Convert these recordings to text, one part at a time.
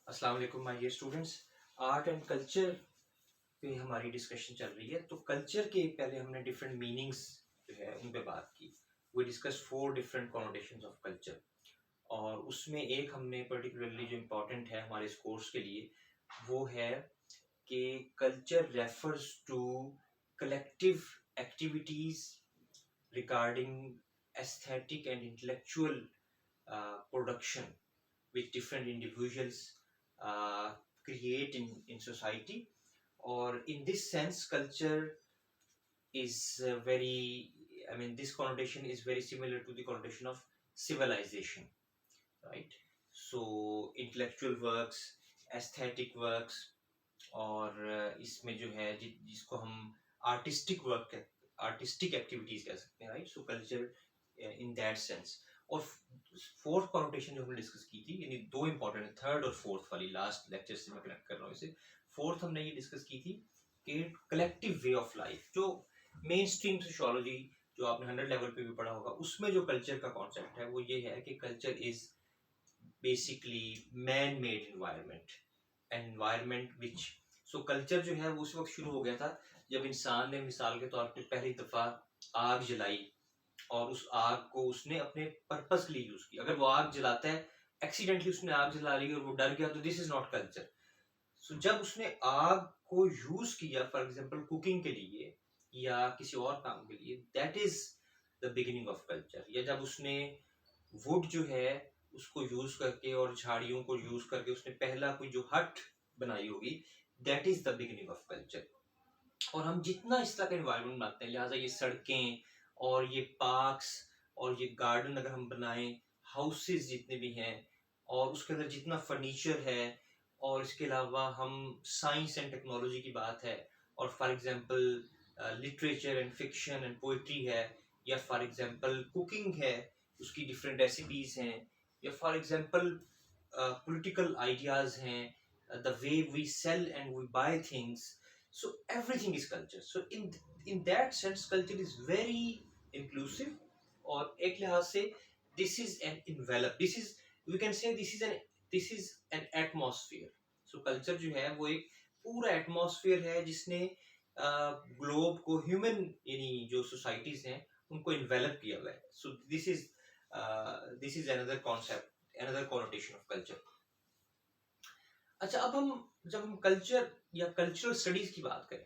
अस्सलाम वालेकुम my dear students. Art and culture पे हमारी डिस्कशन चल रही है। तो कल्चर के पहले हमने डिफरेंट मीनिंग्स जो है उन पे बात की। We discuss 4 different connotations of culture और उसमें एक हमने पर्टिकुलरली जो इम्पोर्टेंट है हमारे इस कोर्स के लिए वो है कि culture refers to collective activities regarding aesthetic and intellectual production which different individuals uh, create in society, or in this sense culture is this connotation is very similar to the connotation of civilization, right? So intellectual works, aesthetic works, और इसमें जो है जिसको हम artistic activities कह सकते हैं, right? So culture in that sense. और फोर्थ कॉनोटेशन जो हमने डिस्कस की थी, यानी दो इंपॉर्टेंट, थर्ड और फोर्थ वाली, लास्ट लेक्चर से मैं कनेक्ट कर रहा हूँ इसे। फोर्थ हमने ये डिस्कस की थी कि कलेक्टिव वे ऑफ लाइफ, जो मेन स्ट्रीम सोशियोलॉजी जो आपने 100 लेवल पे भी पढ़ा होगा, उसमें जो कल्चर का कॉन्सेप्ट है वो ये है कि culture is basically man made environment which. So culture जो है वो उस वक्त शुरू हो गया था जब इंसान ने मिसाल के तौर पे पहली दफा आग जलाई और उस आग को उसने अपने पर्पस के लिए यूज किया। अगर वो आग जलाता है, एक्सीडेंटली उसने आग जला ली और वो डर गया, तो दिस इज नॉट कल्चर। सो जब उसने आग को यूज किया फॉर एग्जांपल कुकिंग के लिए या किसी और काम के लिए, that is the beginning of culture. या जब उसने वुड जो है उसको यूज करके और झाड़ियों को यूज करके उसने पहला कोई जो हट बनाई होगी, that is the beginning of culture. और हम जितना इस तरह का एनवायरनमेंट बनाते हैं, लिहाजा ये सड़कें और ये पार्क्स और ये गार्डन अगर हम बनाएं, हाउसेस जितने भी हैं, और उसके अंदर जितना फर्नीचर है, और इसके अलावा हम साइंस एंड टेक्नोलॉजी की बात है, और for example literature and fiction and poetry है, या फॉर एग्जांपल कुकिंग है, उसकी डिफरेंट रेसिपीज हैं, या फॉर एग्जांपल पॉलिटिकल आइडियाज हैं, the way we sell and we buy things, so everything is culture. So in that sense culture is very inclusive, और एक लिहाज से this is an envelope, this is, we can say this is an atmosphere. So culture जो है वो एक पूरा atmosphere है जिसने ग्लोब को, ह्यूमन यानी जो सोसाइटीज हैं उनको इन्वेलप किया हुआ है। So this is another concept, another connotation of culture. अच्छा, अब जब हम कल्चर या कल्चरल स्टडीज की बात करें,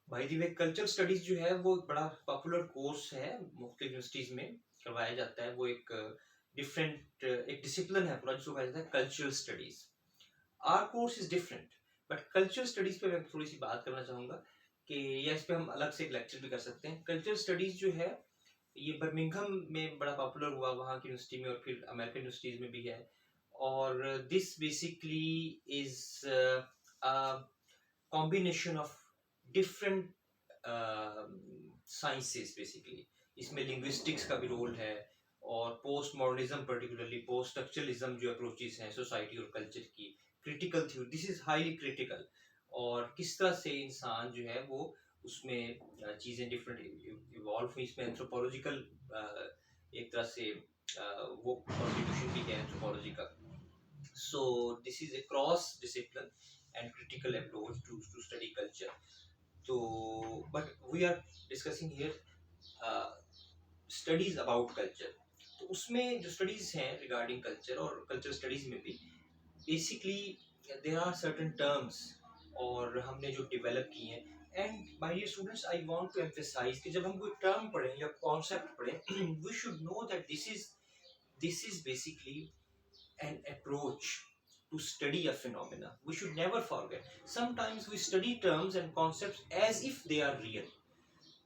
भाई दी वे कल्चरल स्टडीज जो है वो एक बड़ा पॉपुलर कोर्स है, मुख्तलिफ यूनिवर्सिटीज में करवाया जाता है। वो एक डिफरेंट एक डिसिप्लिन है पूरा जिसको कहा जाता है cultural studies. Our course is different, but cultural studies पे मैं थोड़ी सी बात करना चाहूंगा कि, या इस पे हम अलग से एक लेक्चर भी कर सकते हैं। कल्चरल स्टडीज जो है ये बर्मिंघम में बड़ा पॉपुलर हुआ, वहाँ की यूनिवर्सिटी में, और फिर अमेरिकन यूनिवर्सिटीज में भी है। और this basically is combination of different sciences basically. इसमें लिंग्विस्टिक्स का भी रोल है, और post modernism, particularly post structuralism जो अप्रोचेस हैं सोसाइटी और कल्चर की, critical theory, this is highly critical. और किस तरह से इंसान जो है वो उसमें चीज़ें डिफरेंट इवॉल्व हुई। इसमें एंथ्रोपोलॉजिकल एक तरह से वो कॉन्स्टिट्यूशन भी है एंथ्रोपोलॉजी का। So this is a cross discipline and critical approach to study culture. So but we are discussing here uh, studies about culture. तो उसमें जो studies हैं regarding culture और culture studies में भी basically there are certain terms और हमने जो develop किए हैं। And my dear students, I want to emphasize कि जब हम कोई term पढ़ें या concept पढ़ें, we should know that this is basically an approach to study a phenomena. We should never forget. Sometimes we study terms and concepts as if they are real.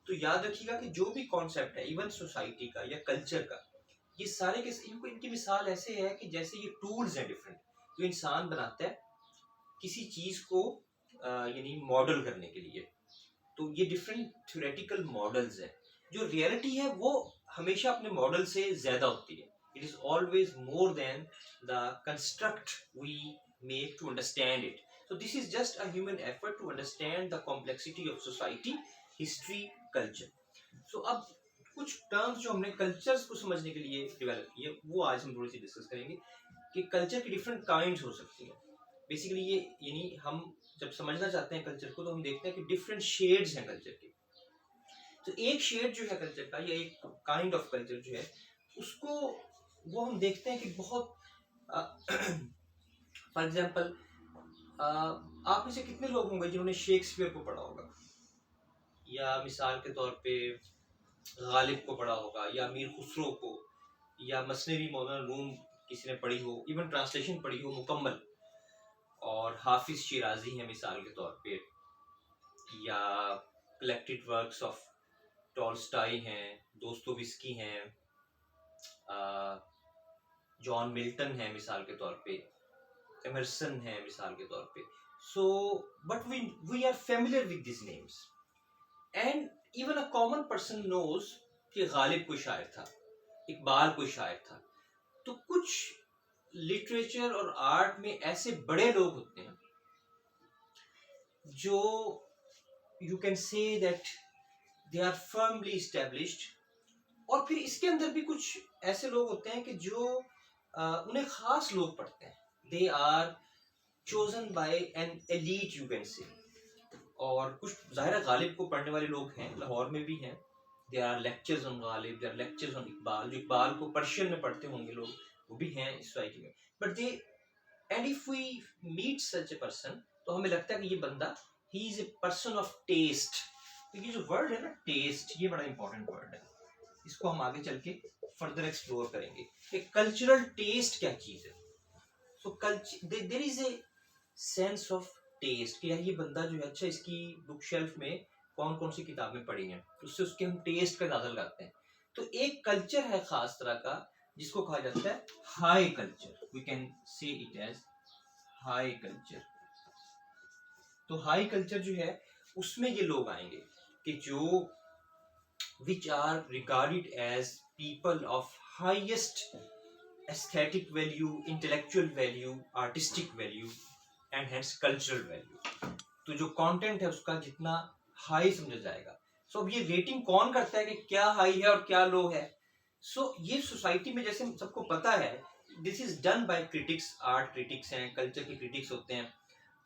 तो याद रखिएगा कि जो भी कॉन्सेप्ट है, इवन सोसाइटी का या culture का, ये सारे के इनकी मिसाल ऐसे है कि जैसे ये टूल्स हैं डिफरेंट, जो इंसान बनाता है किसी चीज को यानी मॉडल करने के लिए। तो ये डिफरेंट थ्योरेटिकल मॉडल्स हैं। जो रियलिटी है वो हमेशा अपने मॉडल से ज्यादा होती है। It is always more than the construct we make to understand it. So this is just a human effort to understand the complexity of society, history, culture. So अब कुछ टर्म्स जो हमने कल्चर्स को समझने के लिए डेवलप किए वो आज हम थोड़ी सी डिस्कस करेंगे कि कल्चर की डिफरेंट काइंड्स हो सकती हैं। बेसिकली ये यानी हम जब समझना चाहते हैं कल्चर को तो हम देखते हैं कि डिफरेंट शेड्स हैं कल्चर के। तो एक शेड जो है कल्चर का या एक काइंड ऑफ कल्चर जो है उसको वो हम देखते हैं कि बहुत फॉर एग्जांपल आप में से कितने लोग होंगे जिन्होंने शेक्सपियर को पढ़ा होगा, या मिसाल के तौर पे गालिब को पढ़ा होगा, या मीर खुसरो को, या मसनवी मौलाना रूम किसी ने पढ़ी हो, इवन ट्रांसलेशन पढ़ी हो मुकम्मल, और हाफिज शिराजी है मिसाल के तौर पे, या कलेक्टेड वर्क्स ऑफ टॉलस्टॉय हैं, दोस्तोयेव्स्की हैं, जॉन मिल्टन है मिसाल के तौर पे, एमरसन है मिसाल के तौर पे। So but we are familiar with this names and even a common person knows कि गालिब कोई शायर था, इकबाल कोई शायर था। तो कुछ लिटरेचर और आर्ट में ऐसे बड़े लोग होते हैं जो you can say that they are formally established, और फिर इसके अंदर भी कुछ ऐसे लोग होते हैं कि जो उन्हें खास लोग पढ़ते हैं, they are chosen by an elite you can say. और कुछ ज़ाहिर गालिब को पढ़ने वाले लोग हैं, लाहौर में भी हैं, there are lectures on Ghalib, there are lectures on Iqbal, जो इकबाल को पर्शियन में पढ़ते होंगे लोग, वो भी हैं इस सोसाइटी में। But they and if we meet such a person तो हमें लगता है कि ये बंदा ही is a person of taste. तो ये जो वर्ड है ना टेस्ट, ये बड़ा इंपॉर्टेंट वर्ड है, इसको हम आगे चल के फर्दर एक्सप्लोर करेंगे कि कल्चरल टेस्ट क्या चीज़ है। So culture there is a sense of taste कि यार ये बंदा जो है अच्छा इसकी बुक शेल्फ में कौन कौन सी किताबें पढ़ी हैं, उससे उसके हम टेस्ट का अंदाजा लगाते हैं। तो एक कल्चर है खास तरह का जिसको कहा जाता है high culture, we can say it as high culture. तो हाई कल्चर जो है उसमें ये लोग आएंगे कि जो which are regarded as people of highest aesthetic value, intellectual value, artistic value and hence cultural value। तो जो कंटेंट है उसका जितना हाई समझा जाएगा। सो अब ये रेटिंग कौन करता है कि क्या हाई है और क्या लो है? सो ये सोसाइटी में जैसे सबको पता है this is done by critics, art critics हैं, कल्चर के क्रिटिक्स होते हैं,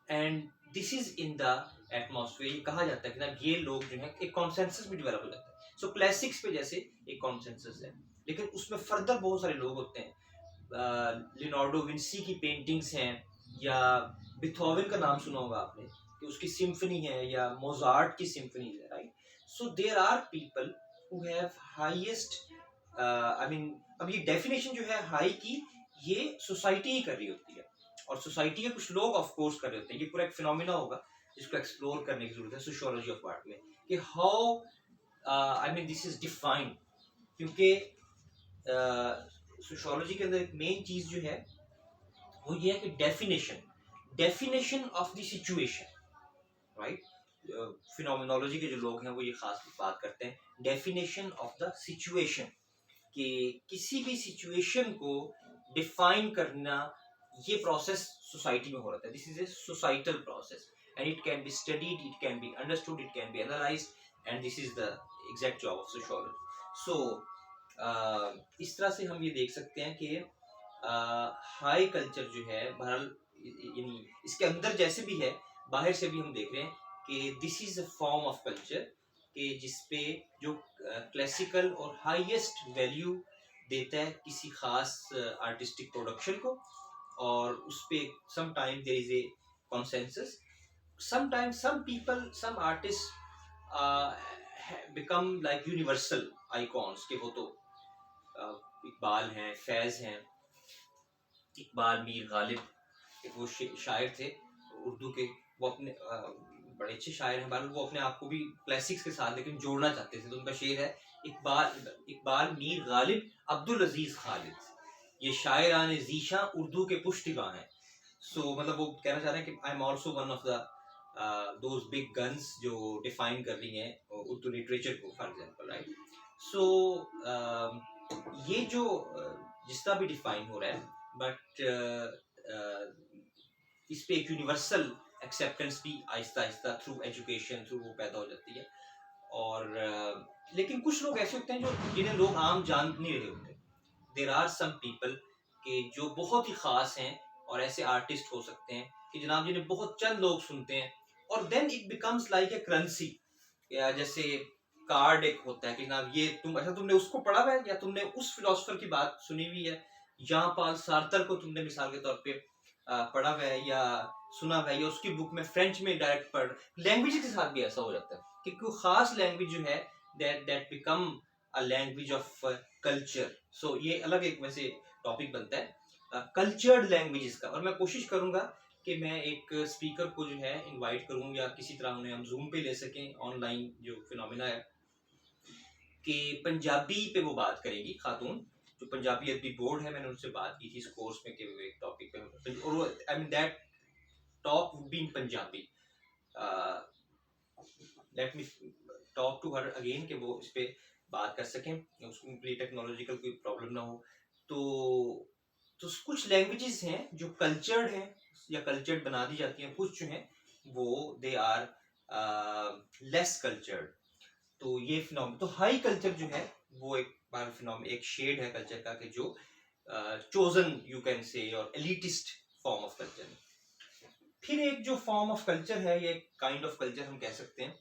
and this is in the atmosphere. ये कहा जाता है कि ना ये लोग जो है एक कॉन्सेंसस भी डेवलप हो जाता है। सो क्लासिक्स पे जैसे एक कॉन्सेंसस है, लेकिन उसमें फर्दर बहुत सारे लोग होते हैं। लियोनार्डो विंसी की पेंटिंग्स हैं, या बिथोवन का नाम सुना होगा आपने कि उसकी सिम्फनी है, या मोजार्ट की सिम्फनी है, right. So there are people who have highest I mean, अब ये डेफिनेशन जो है हाई की ये सोसाइटी ही कर रही होती है, और सोसाइटी के कुछ लोग ऑफ कोर्स कर रहे होते हैं। ये पूरा एक फिनोमिना होगा जिसको एक्सप्लोर करने की जरूरत है सोशियोलॉजी ऑफ आर्ट में कि how I mean this is defined. क्योंकि सोशियोलॉजी के अंदर एक मेन चीज जो है वो ये है कि definition of the situation, right. Phenomenology के जो लोग हैं वो ये खास बात करते हैं डेफिनेशन ऑफ द सिचुएशन, कि किसी भी सिचुएशन को डिफाइन करना ये प्रोसेस सोसाइटी में हो रहा है। This is a societal process and it can be studied, it can be understood, it can be analysed, and this is the exact job of sociology. So इस तरह से हम ये देख सकते हैं कि हाई कल्चर जो है बहरहाल यानी इसके अंदर जैसे भी है बाहर से भी हम देख रहे हैं कि this is a form of culture कि जिसपे जो क्लासिकल और हाईएस्ट वैल्यू देता है किसी खास आर्टिस्टिक प्रोडक्शन को, और उस पे sometime there is a consensus, sometimes some people, some artists become like universal icons के वो तो इकबाल हैं, फैज हैं, इकबाल मीर गालिब एक वो शायर थे उर्दू के, वो अपने बड़े अच्छे शायर हैं, वो अपने आप को भी क्लासिक्स के साथ लेकिन जोड़ना चाहते थे। तो उनका शेर है इकबाल मीर गालिब अब्दुल अजीज खालिद, ये शायरान जीशा उर्दू के पुश्तिगां हैं। सो मतलब वो कहना चाह रहे हैं कि I am also one of the those big guns जो डिफाइन कर रही हैं उर्दू लिटरेचर को, फॉर एग्जांपल, राइट। सो ये जो जिस तरह भी डिफाइन हो रहा है, बट इस पे एक यूनिवर्सल एक्सेप्टेंस भी Aahista Aahista through education through वो पैदा हो जाती है। और लेकिन कुछ लोग ऐसे होते हैं जो जिन्हें लोग आम जान नहीं रहे होते। देयर आर सम पीपल कि जो बहुत ही ख़ास हैं और ऐसे आर्टिस्ट हो सकते हैं कि जनाब जिन्हें बहुत चंद लोग सुनते हैं, और then it becomes like a currency. या जैसे कार्ड एक होता है कि जनाब ये तुमने उसको पढ़ा हुआ है या तुमने उस फिलोसफर की बात सुनी हुई है, जहाँ पाल सार्तर को तुमने मिसाल के तौर पे पढ़ा हुआ है या सुना हुआ है, या उसकी बुक में फ्रेंच में डायरेक्ट पढ़। लैंग्वेज के साथ भी ऐसा हो जाता है कि कोई खास लैंग्वेज जो है that become a language of culture. So ये अलग एक वैसे टॉपिक बनता है कल्चर्ड लैंग्वेजेस का, और मैं कोशिश करूंगा कि मैं एक स्पीकर को जो है इनवाइट करूं या किसी तरह उन्हें हम जूम पे ले सकें, ऑनलाइन जो फिनोमिना है कि पंजाबी पे वो बात करेगी खातून, जो पंजाबी अदबी बोर्ड है, मैंने उनसे बात की थी इस कोर्स में कि वो एक टॉपिक पे, और I mean that talk would be in Punjabi. Let me talk to her again कि वो इस पे बात कर सकें, उसको टेक्नोलॉजिकल कोई प्रॉब्लम ना हो। तो कुछ लैंग्वेजेस हैं जो कल्चर्ड हैं या कल्चर्ड बना दी जाती हैं, कुछ जो हैं वो दे आर लेस कल्चर्ड। तो ये फिनोमिना, तो हाई कल्चर जो है वो एक फिनोमिना, एक शेड है कल्चर का कि जो चोजन यू कैन से और एलिटिस्ट फॉर्म ऑफ कल्चर है। फिर एक जो फॉर्म ऑफ कल्चर है, ये काइंड ऑफ कल्चर हम कह सकते हैं,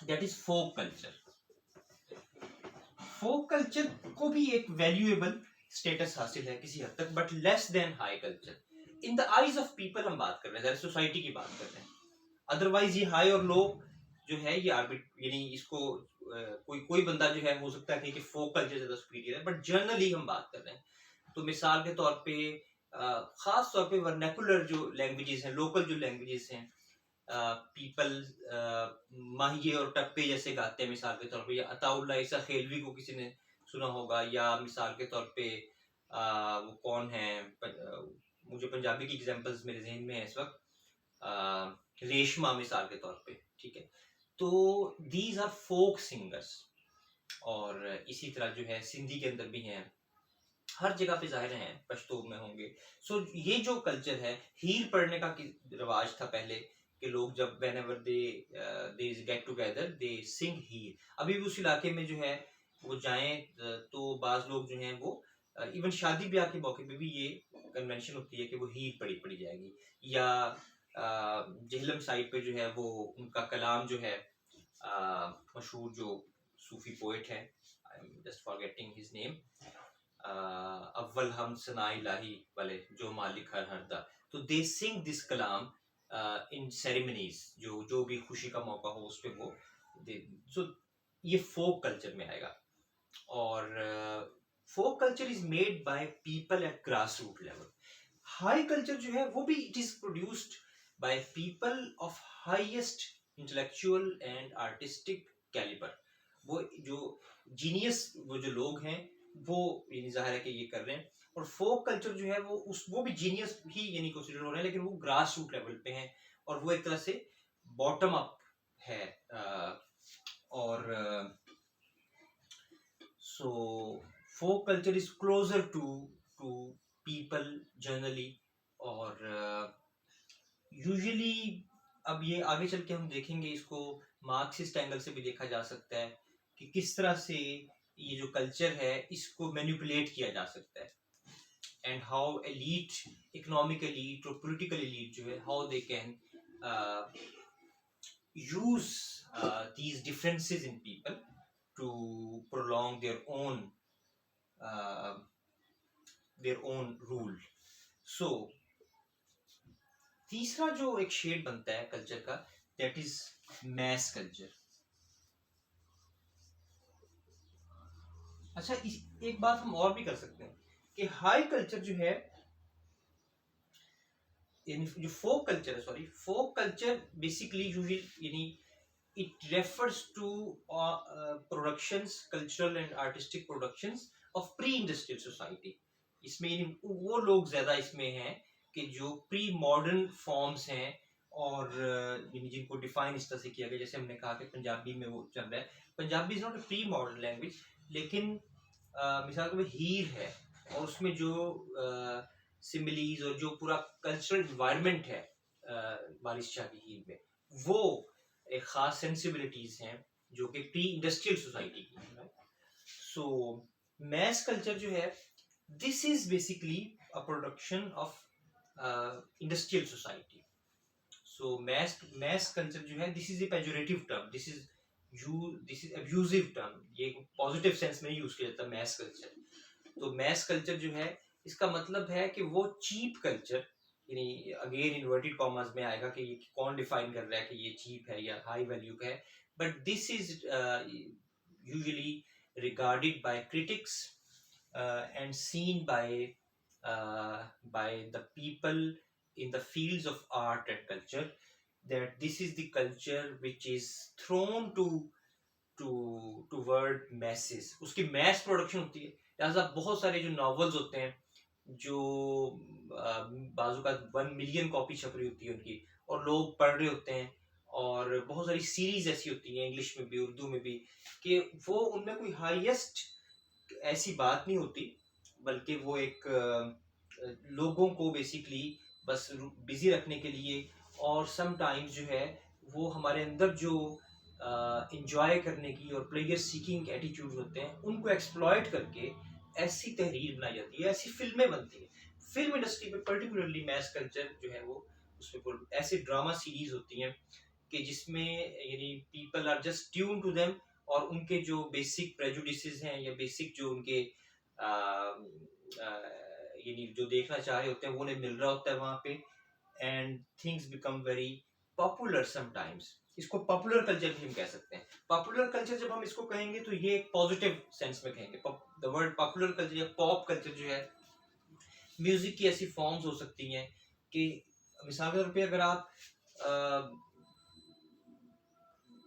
that is folk culture. Folk culture को भी एक वैल्यूएबल स्टेटस हासिल है किसी हद तक, but less than high culture in the eyes of people. हम बात कर रहे हैं, सोसाइटी की बात कर रहे हैं। अदरवाइज ये हाई और लो जो है ये यानी इसको कोई बंदा जो है हो सकता है कि फोक कल्चर ज्यादा सुपीरियर है, बट जनरली हम बात कर रहे हैं। तो मिसाल के तौर पे खास तौर पे वर्नाकुलर जो लैंग्वेजेस हैं, लोकल जो लैंग्वेजेस हैं, पीपल माहिए और टप्पे जैसे गाते हैं मिसाल के तौर पे, या अताउल्ला ईसा खेलवी को किसी ने सुना होगा, या मिसाल के तौर पे वो कौन है, मुझे पंजाबी की एग्जांपल्स मेरे जहन में है इस वक्त, रेशमा मिसाल के तौर पे, ठीक है। तो दीज आर फोक सिंगर्स। और इसी तरह जो है सिंधी के अंदर भी हैं, हर जगह पे जाहिर हैं, पश्तो में होंगे। सो ये जो कल्चर है, हीर पढ़ने का रिवाज था पहले कि लोग जब whenever they get together they sing Heer. अभी भी उस इलाके में जो है वो जाएं तो बाज लोग जो हैं वो इवन शादी ब्याह के मौके पे भी ये कन्वेंशन होती है कि वो हीर पढ़ी जाएगी। या जहलम साइड पे जो है वो उनका कलाम जो है मशहूर जो सूफी पोइट है, I am just forgetting his name, अव्वल हम सना इलाही वाले जो मालिक हर हरदा, तो दे सिंग दिस कलाम इन सेरेमनीज, जो भी खुशी का मौका हो उस पे वो सो ये फोक कल्चर में आएगा। और folk culture is made by people at grass root level. High culture जो है वो भी it is produced by people of highest intellectual and artistic calibre. वो जो जीनियस, वो जो लोग हैं वो यानी जाहिर है कि ये कर रहे हैं। और फोक कल्चर जो है वो भी जीनियस ही यानी कंसीडर हो रहे हैं, लेकिन वो ग्रास रूट लेवल पे हैं और वो एक तरह से बॉटम अप है। और so folk culture is closer to people generally. और यूजुअली अब ये आगे चल के हम देखेंगे, इसको मार्क्सिस्ट एंगल से भी देखा जा सकता है कि किस तरह से ये जो कल्चर है इसको मैनिपुलेट किया जा सकता है, and how elite, economic elite और पॉलिटिकल एलीट जो है, how they can use these differences in people to prolong their own rule. So तीसरा जो एक शेड बनता है कल्चर का, दैट इज मैस कल्चर। अच्छा, एक बात हम और भी कर सकते हैं कि हाई कल्चर जो है, जो फोक कल्चर है, सॉरी, फोक कल्चर बेसिकली यानी it refers to productions, cultural and artistic productions of pre-industrial society. इसमें वो लोग ज्यादा इसमें हैं कि जो प्री मॉडर्न फॉर्म्स हैं, और जिनको डिफाइन इस तरह से किया गया, जैसे हमने कहा कि पंजाबी में वो चल रहा है। Punjabi is not a pre modern language, लेकिन मिसाल के लिए हीर है और उसमें जो सिमिलीज और जो पूरा कल्चरल इन्वायरमेंट है वारिस शाह की हीर में, वो एक खास सेंसिबिलिटीज हैं जो कि प्री इंडस्ट्रियल सोसाइटी की है। सो मैस कल्चर जो है This is basically a production of industrial society. So mass culture जो है, this is a pejorative term, this is abusive term, ये पॉजिटिव सेंस में यूज किया जाता है मैस कल्चर. तो मैस कल्चर जो है, इसका मतलब है कि वो चीप कल्चर, यानी अगेन इन्वर्टेड कॉमर्स में आएगा कि ये कौन डिफाइन कर रहा है कि ये चीप है या हाई वैल्यू का है, but this is usually regarded by critics and seen by the people in the fields of art and culture, that this is the culture which is thrown toward masses. उसकी mass production होती है, लिहाजा बहुत सारे जो novels होते हैं जो बाजू का 1 मिलियन कॉपी छप रही होती है उनकी, और लोग पढ़ रहे होते हैं, और बहुत सारी सीरीज ऐसी होती हैं इंग्लिश में भी उर्दू में भी, कि वो उनमें कोई हाईएस्ट ऐसी बात नहीं होती, बल्कि वो एक लोगों को बेसिकली बस बिजी रखने के लिए, और समटाइम्स जो है वो हमारे अंदर जो इंजॉय करने की और प्लेजर सीकिंग एटीट्यूड होते हैं उनको एक्सप्लॉयट करके ऐसी तहरीर बनाई जाती है, ऐसी फिल्में बनती हैं. फिल्म इंडस्ट्री में पर्टिकुलरली मैस कल्चर जो है वो उसमें ऐसे ड्रामा सीरीज होती हैं कि जिसमें यानी people are just tune to them, और उनके जो बेसिक प्रेजुडिसेस हैं या बेसिक जो उनके यानी जो देखना चाह रहे होते हैं वो उन्हें मिल रहा होता है वहां पे, and things become very popular sometimes. इसको पॉपुलर कल्चर भी हम कह सकते हैं. पॉपुलर कल्चर जब हम इसको कहेंगे तो ये एक पॉजिटिव सेंस में कहेंगे. द वर्ड पॉपुलर कल्चर या पॉप कल्चर जो है, म्यूजिक की ऐसी फॉर्म्स हो सकती हैं कि मिसाल के तौर पे अगर आप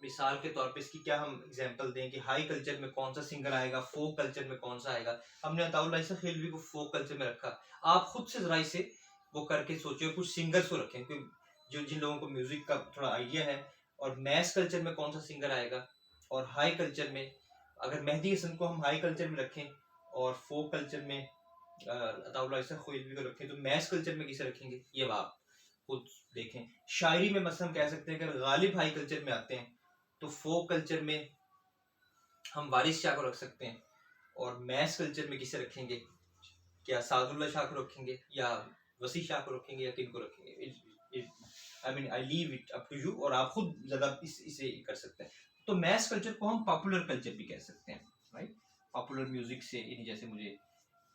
मिसाल के तौर पे इसकी क्या हम एग्जांपल दें कि हाई कल्चर में कौन सा सिंगर आएगा, फोक कल्चर में कौन सा आएगा. हमने अताउल्लाह इसा खिलवी को फोक कल्चर में रखा. आप खुद से जरा इसे वो करके सोचिए, कुछ सिंगर्स को रखें जो जिन लोगों को म्यूजिक का थोड़ा आइडिया है, और मैस कल्चर में कौन सा सिंगर आएगा, और हाई कल्चर में अगर मेहदी हसन को हम हाई कल्चर में रखें और फोक कल्चर में अताउल्लाह इसा खिलवी को रखें, तो मैस कल्चर में किसे रखेंगे ये आप खुद देखें. शायरी में मसलन कह सकते हैं कि अगर गालिब हाई कल्चर में आते हैं तो फोक कल्चर में हम वारिस शाह को रख सकते हैं, और मैस कल्चर में किसे रखेंगे, क्या सादुल्ला शाह को रखेंगे या वसी शाह को रखेंगे या किन को रखेंगे. I mean I leave it up to you, और आप खुद ज्यादा इसे कर सकते हैं. तो मैस कल्चर को हम पॉपुलर कल्चर भी कह सकते हैं, राइट, पॉपुलर म्यूजिक से इन्हीं जैसे मुझे.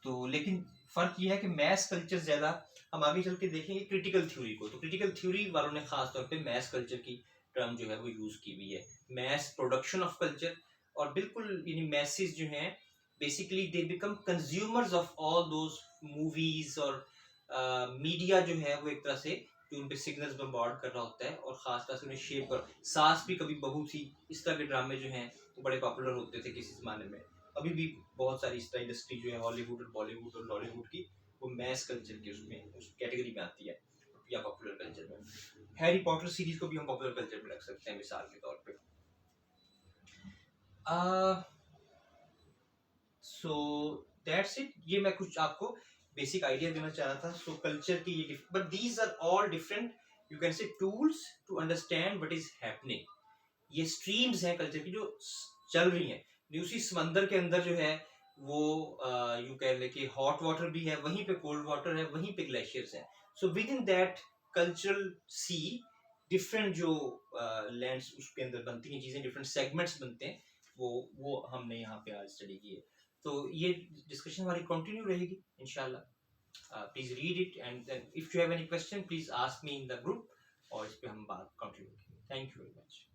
तो लेकिन फर्क ये है कि मैस कल्चर ज्यादा, हम आगे चल के देखेंगे क्रिटिकल थ्योरी को, तो क्रिटिकल थ्योरी वालों ने खास तौर पे मैस कल्चर की टर्म जो है वो यूज की हुई है, मैस प्रोडक्शन ऑफ कल्चर. और बिल्कुल यानी मैसेज जो हैं basically they become consumers of all those movies, और मीडिया जो है वो एक तरह से जो उन पे सिग्नल्स बम्बार्ड कर रहा होता है, और खास तरह से उन्हें शेप कर. सास भी कभी बहू थी, इस तरह के ड्रामे जो हैं वो बड़े पॉपुलर होते थे किसी जमाने में. अभी भी बहुत सारी इस तरह इंडस्ट्री जो है हॉलीवुड और बॉलीवुड और लॉलीवुड की, वो मैस कल्चर के उसमें उस कैटेगरी में आती है या पॉपुलर कल्चर में. हैरी पॉटर सीरीज को भी हम पॉपुलर कल्चर में रख सकते हैं मिसाल के तौर पे. So that's it. ये मैं कुछ आपको बेसिक आइडिया देना चाह रहा था. सो कल्चर की ये, but these are all different, you can say tools to understand what is happening. ये स्ट्रीम्स हैं कल्चर की जो चल रही हैं. उसी समंदर के अंदर जो है वो यू कह ले कि हॉट वाटर भी है, वहीं पे कोल्ड वाटर है, वहीं पे ग्लेशियर्स हैं. So within that cultural see different जो लैंड्स उसके अंदर बनती हैं चीज़ें, डिफरेंट सेगमेंट्स बनते हैं, वो हमने यहाँ पे आज स्टडी किए. तो ये डिस्कशन हमारी कंटिन्यू रहेगी इंशाल्लाह. Please read it, and if you have any question please ask me in the group, और इस पे हम बात कंटिन्यू करेंगे. Thank you very much.